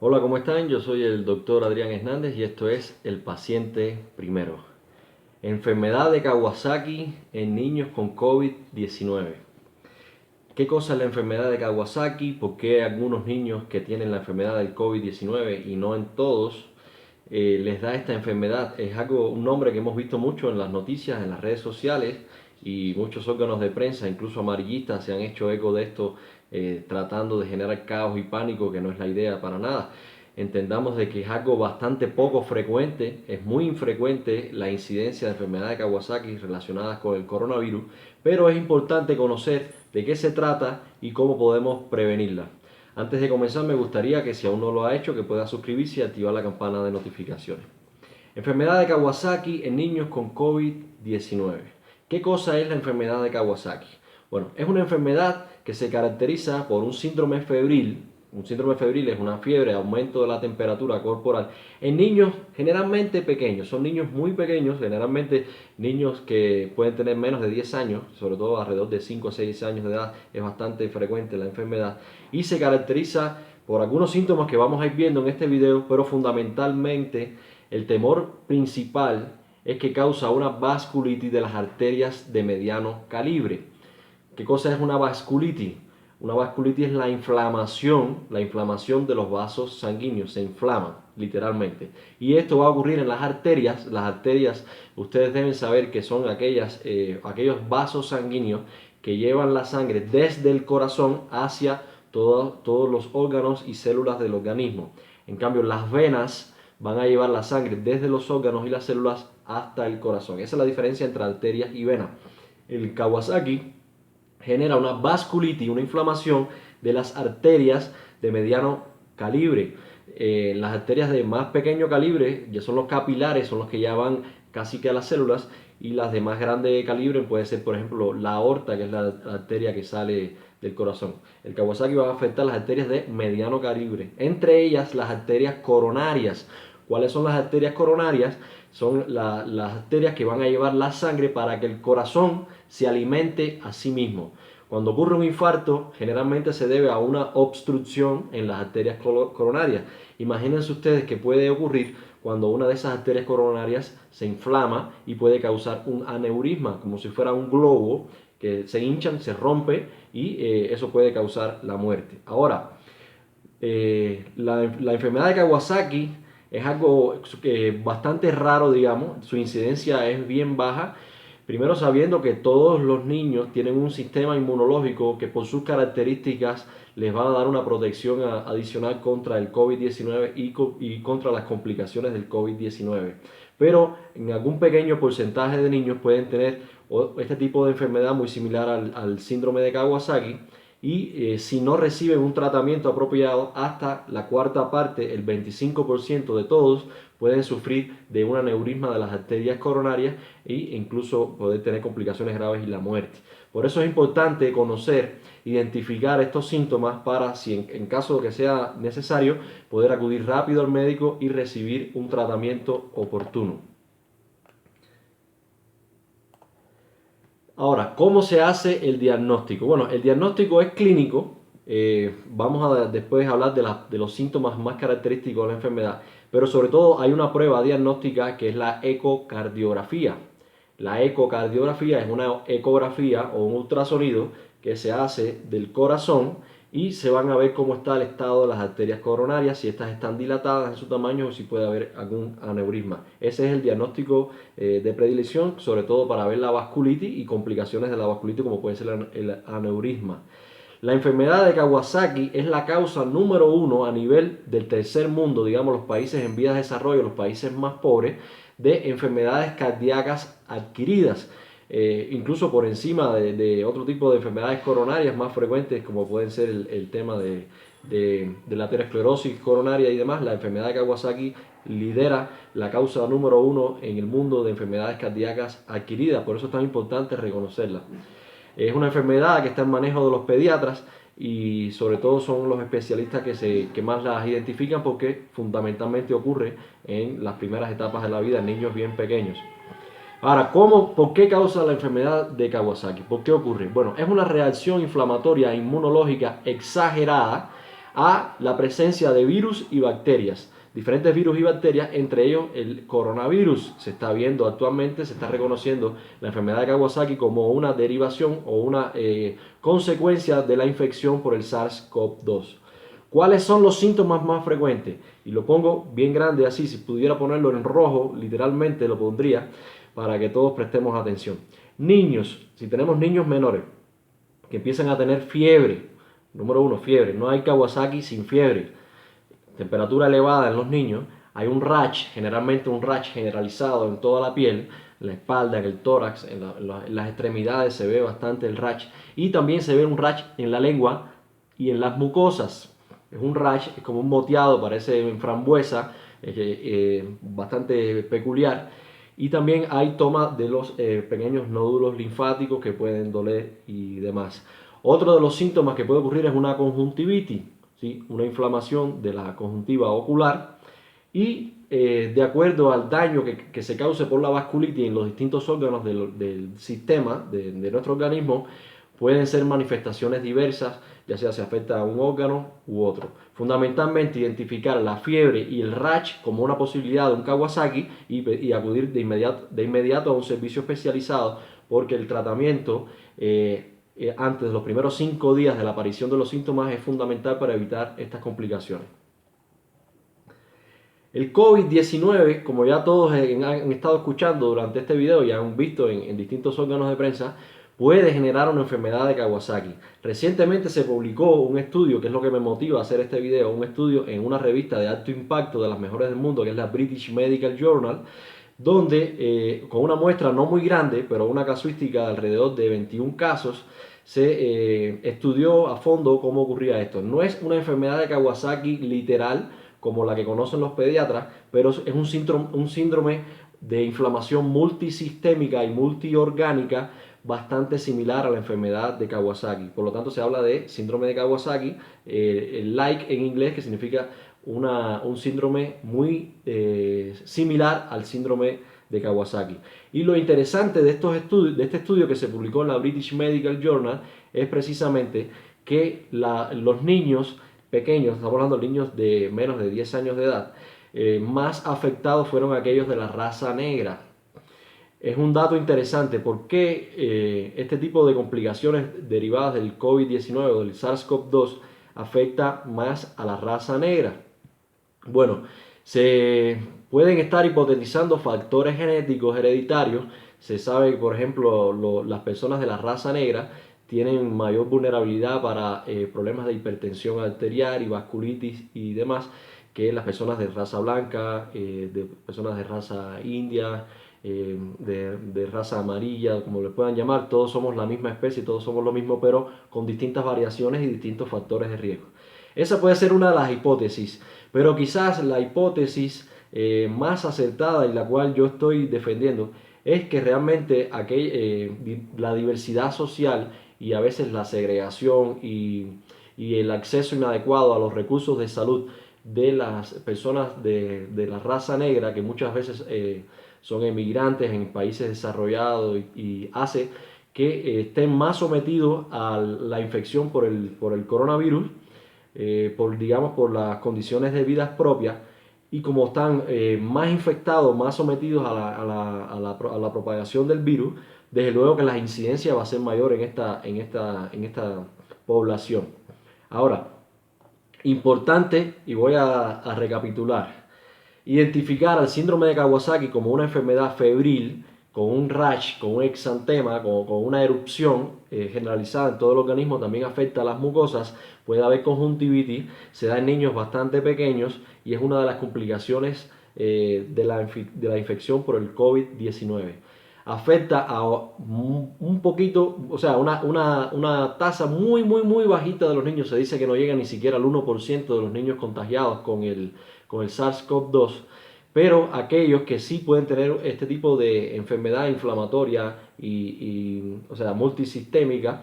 Hola, ¿cómo están? Yo soy el doctor Adrián Hernández y esto es El Paciente Primero. Enfermedad de Kawasaki en niños con COVID-19. ¿Qué cosa es la enfermedad de Kawasaki? ¿Por qué algunos niños que tienen la enfermedad del COVID-19 y no en todos les da esta enfermedad? Es un nombre que hemos visto mucho en las noticias, en las redes sociales y muchos órganos de prensa, incluso amarillistas, se han hecho eco de esto tratando de generar caos y pánico, que no es la idea para nada. Entendamos de que es algo bastante poco frecuente, es muy infrecuente la incidencia de enfermedades de Kawasaki relacionadas con el coronavirus, pero es importante conocer de qué se trata y cómo podemos prevenirla. Antes de comenzar, me gustaría que si aún no lo ha hecho, que pueda suscribirse y activar la campana de notificaciones. Enfermedad de Kawasaki en niños con COVID-19. ¿Qué cosa es la enfermedad de Kawasaki? Bueno, es una enfermedad que se caracteriza por un síndrome febril. Un síndrome febril es una fiebre, aumento de la temperatura corporal en niños generalmente pequeños. Son niños muy pequeños, generalmente niños que pueden tener menos de 10 años, sobre todo alrededor de 5 o 6 años de edad, es bastante frecuente la enfermedad y se caracteriza por algunos síntomas que vamos a ir viendo en este video, pero fundamentalmente el temor principal es que causa una vasculitis de las arterias de mediano calibre. ¿Qué cosa es una vasculitis? Una vasculitis es la inflamación de los vasos sanguíneos, se inflaman literalmente. Y esto va a ocurrir en las arterias, ustedes deben saber que son aquellos vasos sanguíneos que llevan la sangre desde el corazón hacia todos los órganos y células del organismo. En cambio, las venas van a llevar la sangre desde los órganos y las células hasta el corazón. Esa es la diferencia entre arterias y venas. El Kawasaki genera una vasculitis, una inflamación de las arterias de mediano calibre. Las arterias de más pequeño calibre ya son los capilares, son los que ya van casi que a las células, y las de más grande calibre puede ser, por ejemplo, la aorta, que es la arteria que sale del corazón. El Kawasaki va a afectar las arterias de mediano calibre, entre ellas las arterias coronarias. ¿Cuáles son las arterias coronarias? Son las arterias que van a llevar la sangre para que el corazón se alimente a sí mismo. Cuando ocurre un infarto, generalmente se debe a una obstrucción en las arterias coronarias. Imagínense ustedes qué puede ocurrir cuando una de esas arterias coronarias se inflama y puede causar un aneurisma, como si fuera un globo que se hinchan, se rompe y eso puede causar la muerte. Ahora, la enfermedad de Kawasaki es algo bastante raro, digamos, su incidencia es bien baja. Primero, sabiendo que todos los niños tienen un sistema inmunológico que por sus características les va a dar una protección adicional contra el COVID-19 y contra las complicaciones del COVID-19. Pero en algún pequeño porcentaje de niños pueden tener este tipo de enfermedad muy similar al síndrome de Kawasaki, y si no reciben un tratamiento apropiado, hasta la cuarta parte, el 25% de todos pueden sufrir de un aneurisma de las arterias coronarias e incluso poder tener complicaciones graves y la muerte. Por eso es importante conocer, identificar estos síntomas para, si en caso de que sea necesario, poder acudir rápido al médico y recibir un tratamiento oportuno. Ahora, ¿cómo se hace el diagnóstico? Bueno, el diagnóstico es clínico. Vamos a después hablar de los síntomas más característicos de la enfermedad, pero sobre todo hay una prueba diagnóstica que es la ecocardiografía. La ecocardiografía es una ecografía o un ultrasonido que se hace del corazón y se van a ver cómo está el estado de las arterias coronarias, si estas están dilatadas en su tamaño o si puede haber algún aneurisma. Ese es el diagnóstico de predilección, sobre todo para ver la vasculitis y complicaciones de la vasculitis como puede ser el aneurisma. La enfermedad de Kawasaki es la causa número uno a nivel del tercer mundo, digamos los países en vías de desarrollo, los países más pobres, de enfermedades cardíacas adquiridas, incluso por encima de otro tipo de enfermedades coronarias más frecuentes, como pueden ser el tema de la aterosclerosis coronaria y demás. La enfermedad de Kawasaki lidera la causa número uno en el mundo de enfermedades cardíacas adquiridas, por eso es tan importante reconocerla. Es una enfermedad que está en manejo de los pediatras y sobre todo son los especialistas que más las identifican, porque fundamentalmente ocurre en las primeras etapas de la vida en niños bien pequeños. Ahora, ¿por qué causa la enfermedad de Kawasaki? ¿Por qué ocurre? Bueno, es una reacción inflamatoria inmunológica exagerada a la presencia de virus y bacterias. Diferentes virus y bacterias, entre ellos el coronavirus. Se está viendo actualmente, se está reconociendo la enfermedad de Kawasaki como una derivación o una consecuencia de la infección por el SARS-CoV-2. ¿Cuáles son los síntomas más frecuentes? Y lo pongo bien grande así, si pudiera ponerlo en rojo, literalmente lo pondría para que todos prestemos atención. Niños, si tenemos niños menores que empiezan a tener fiebre, número uno, fiebre, no hay Kawasaki sin fiebre, temperatura elevada en los niños, hay un rash, generalmente un rash generalizado en toda la piel, en la espalda, en el tórax, en las extremidades se ve bastante el rash y también se ve un rash en la lengua y en las mucosas. Es un rash, es como un moteado, parece frambuesa, bastante peculiar. Y también hay toma de los pequeños nódulos linfáticos que pueden doler y demás. Otro de los síntomas que puede ocurrir es una conjuntivitis, ¿sí? Una inflamación de la conjuntiva ocular y de acuerdo al daño que se cause por la vasculitis en los distintos órganos del sistema de nuestro organismo, pueden ser manifestaciones diversas, ya sea se afecta a un órgano u otro. Fundamentalmente identificar la fiebre y el rash como una posibilidad de un Kawasaki y acudir de inmediato a un servicio especializado porque el tratamiento antes de los primeros 5 días de la aparición de los síntomas es fundamental para evitar estas complicaciones. El COVID-19, como ya todos han estado escuchando durante este video y han visto en distintos órganos de prensa, puede generar una enfermedad de Kawasaki. Recientemente se publicó un estudio, que es lo que me motiva a hacer este video, un estudio en una revista de alto impacto de las mejores del mundo, que es la British Medical Journal, donde con una muestra no muy grande, pero una casuística de alrededor de 21 casos, se estudió a fondo cómo ocurría esto. No es una enfermedad de Kawasaki literal, como la que conocen los pediatras, pero es un síndrome de inflamación multisistémica y multiorgánica bastante similar a la enfermedad de Kawasaki. Por lo tanto, se habla de síndrome de Kawasaki, el like en inglés, que significa un síndrome muy similar al síndrome de Kawasaki. Y lo interesante de este estudio que se publicó en la British Medical Journal es precisamente que los niños pequeños, estamos hablando de niños de menos de 10 años de edad, más afectados fueron aquellos de la raza negra. Es un dato interesante porque este tipo de complicaciones derivadas del COVID-19 o del SARS-CoV-2 afecta más a la raza negra. Bueno, se pueden estar hipotetizando factores genéticos hereditarios. Se sabe que, por ejemplo, las personas de la raza negra tienen mayor vulnerabilidad para problemas de hipertensión arterial y vasculitis y demás que las personas de raza blanca, de personas de raza india, de raza amarilla, como le puedan llamar. Todos somos la misma especie, todos somos lo mismo, pero con distintas variaciones y distintos factores de riesgo. Esa puede ser una de las hipótesis, pero quizás la hipótesis más acertada y la cual yo estoy defendiendo es que realmente la diversidad social y a veces la segregación y el acceso inadecuado a los recursos de salud de las personas de la raza negra, que muchas veces son emigrantes en países desarrollados y hace que estén más sometidos a la infección por el coronavirus, digamos, por las condiciones de vida propias, y como están más infectados, más sometidos a la propagación del virus, desde luego que la incidencia va a ser mayor en esta población. Ahora, importante, y voy a recapitular, identificar al síndrome de Kawasaki como una enfermedad febril, con un rash, con un exantema, con una erupción generalizada en todo el organismo, también afecta a las mucosas, puede haber conjuntivitis, se da en niños bastante pequeños y es una de las complicaciones de la infección por el COVID-19. Afecta a un poquito, o sea, una tasa muy bajita de los niños, se dice que no llega ni siquiera al 1% de los niños contagiados con el SARS-CoV-2, pero aquellos que sí pueden tener este tipo de enfermedad inflamatoria o sea, multisistémica,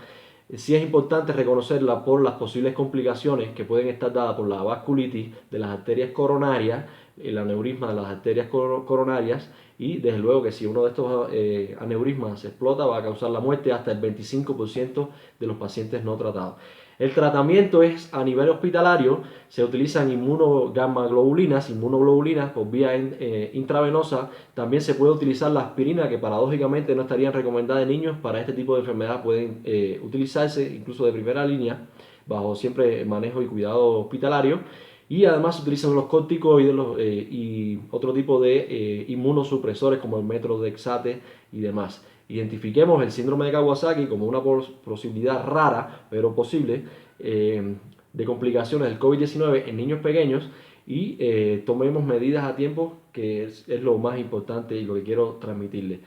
sí es importante reconocerla por las posibles complicaciones que pueden estar dadas por la vasculitis de las arterias coronarias, el aneurisma de las arterias coronarias, y desde luego que si uno de estos aneurismas se explota va a causar la muerte hasta el 25% de los pacientes no tratados. El tratamiento es a nivel hospitalario, se utilizan inmunoglobulinas por vía intravenosa. También se puede utilizar la aspirina, que paradójicamente no estarían recomendadas en niños. Para este tipo de enfermedad pueden utilizarse incluso de primera línea, bajo siempre manejo y cuidado hospitalario. Y además se utilizan los corticoides y otro tipo de inmunosupresores como el metronidazole y demás. Identifiquemos el síndrome de Kawasaki como una posibilidad rara, pero posible, de complicaciones del COVID-19 en niños pequeños y tomemos medidas a tiempo, que es lo más importante y lo que quiero transmitirles.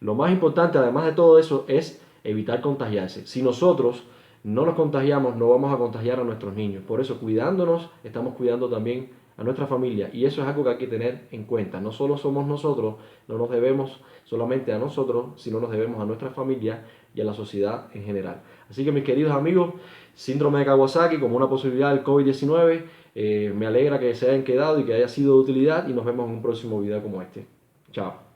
Lo más importante, además de todo eso, es evitar contagiarse. Si nosotros no nos contagiamos, no vamos a contagiar a nuestros niños. Por eso, cuidándonos, estamos cuidando también a nuestra familia. Y eso es algo que hay que tener en cuenta. No solo somos nosotros, no nos debemos solamente a nosotros, sino nos debemos a nuestra familia y a la sociedad en general. Así que, mis queridos amigos, síndrome de Kawasaki como una posibilidad del COVID-19, me alegra que se hayan quedado y que haya sido de utilidad, y nos vemos en un próximo video como este. Chao.